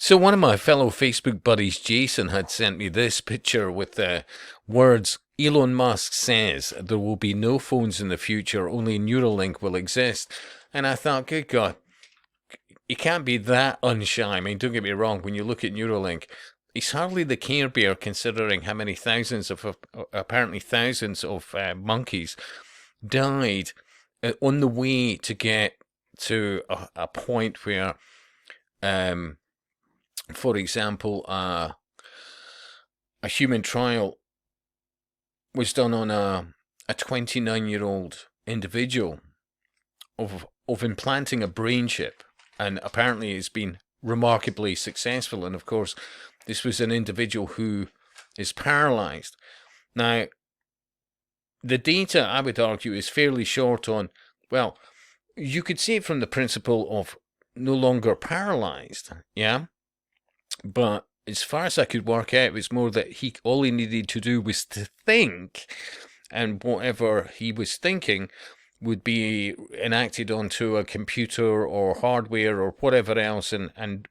So one of my fellow Facebook buddies, Jason, had sent me this picture with the words, Elon Musk says there will be no phones in the future, only Neuralink will exist. And I thought, good God, he can't be that unshy. I mean, don't get me wrong, when you look at Neuralink, he's hardly the Care Bear considering how many thousands of, apparently thousands of monkeys died on the way to get to a point where, um, for example, a human trial was done on a 29-year-old individual of implanting a brain chip, and apparently it's been remarkably successful. And of course, this was an individual who is paralyzed. Now, the data, I would argue, is fairly short on, well, you could see it from the principle of no longer paralyzed, yeah? But as far as I could work out, it was more that all he needed to do was to think, and whatever he was thinking would be enacted onto a computer or hardware or whatever else, and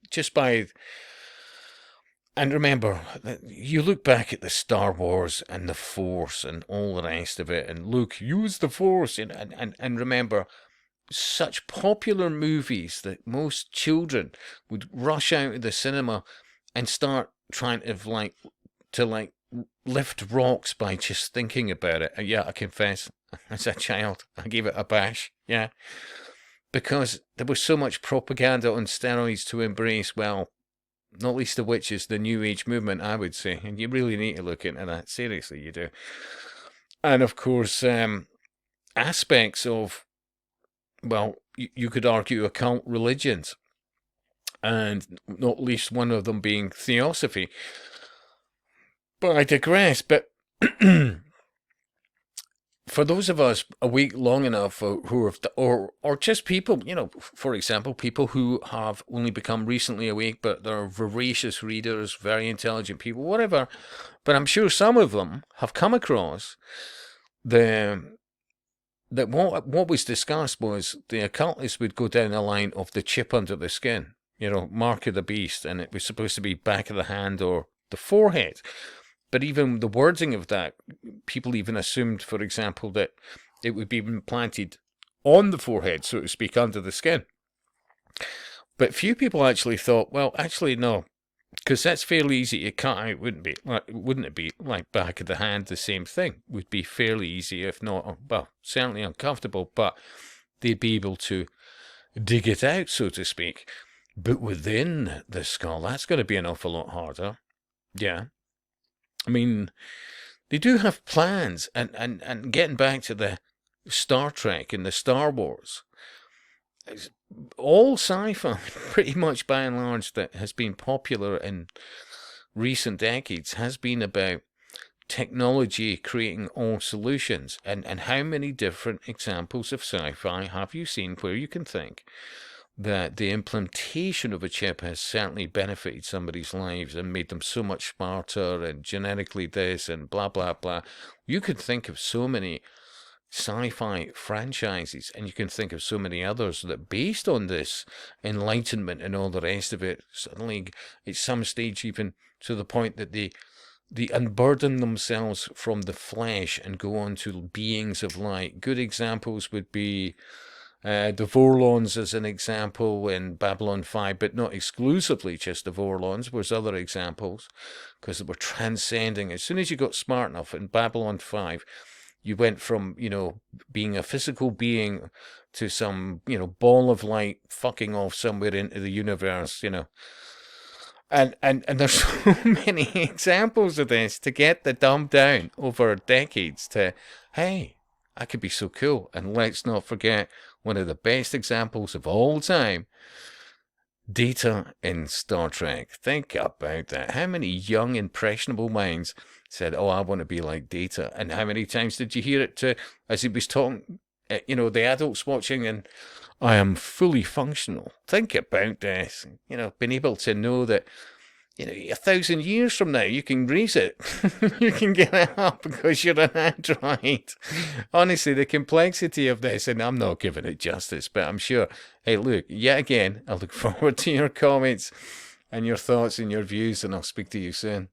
just by. And remember, you look back at the Star Wars and the Force and all the rest of it, and Luke, use the Force, and remember, such popular movies that most children would rush out of the cinema and start trying to lift rocks by just thinking about it. Yeah, I confess, as a child, I gave it a bash. Yeah, because there was so much propaganda on steroids to embrace. Well, not least of which is the New Age movement, I would say, and you really need to look into that. Seriously, you do. And of course, aspects of, well, you could argue occult religions, and not least one of them being theosophy. But I digress. But for those of us awake long enough who have, or just people, for example, people who have only become recently awake, but they're voracious readers, very intelligent people, whatever. But I'm sure some of them have come across that what was discussed was the occultists would go down the line of the chip under the skin, mark of the beast, and it was supposed to be back of the hand or the forehead. But even the wording of that, people even assumed, for example, that it would be implanted on the forehead, so to speak, under the skin. But few people actually thought, well, actually, no, because that's fairly easy to cut out, wouldn't it be? Like back of the hand, the same thing would be fairly easy, if not, well, certainly uncomfortable, but they'd be able to dig it out, so to speak. But within the skull, that's going to be an awful lot harder. Yeah. I mean, they do have plans, and getting back to the Star Trek and the Star Wars, all sci-fi, pretty much by and large, that has been popular in recent decades has been about technology creating all solutions. And how many different examples of sci-fi have you seen where you can think that the implantation of a chip has certainly benefited somebody's lives and made them so much smarter and genetically this and blah, blah, blah. You could think of so many sci-fi franchises, and you can think of so many others that based on this enlightenment and all the rest of it, suddenly at some stage even to the point that they unburden themselves from the flesh and go on to beings of light. Good examples would be the Vorlons as an example in Babylon 5, but not exclusively just the Vorlons. There's other examples because they were transcending. As soon as you got smart enough in Babylon 5, you went from, being a physical being to some, ball of light fucking off somewhere into the universe, And there's so many examples of this to get the dumb down over decades to, hey, I could be so cool. And let's not forget one of the best examples of all time, Data in Star Trek. Think about that. How many young, impressionable minds said, oh, I want to be like Data? And how many times did you hear it as he was talking, the adults watching, and I am fully functional. Think about this. Being able to know that 1,000 years from now, you can raise it. You can get it up because you're an android. Honestly, the complexity of this, and I'm not giving it justice, but I'm sure. Hey, look, yet again, I look forward to your comments and your thoughts and your views, and I'll speak to you soon.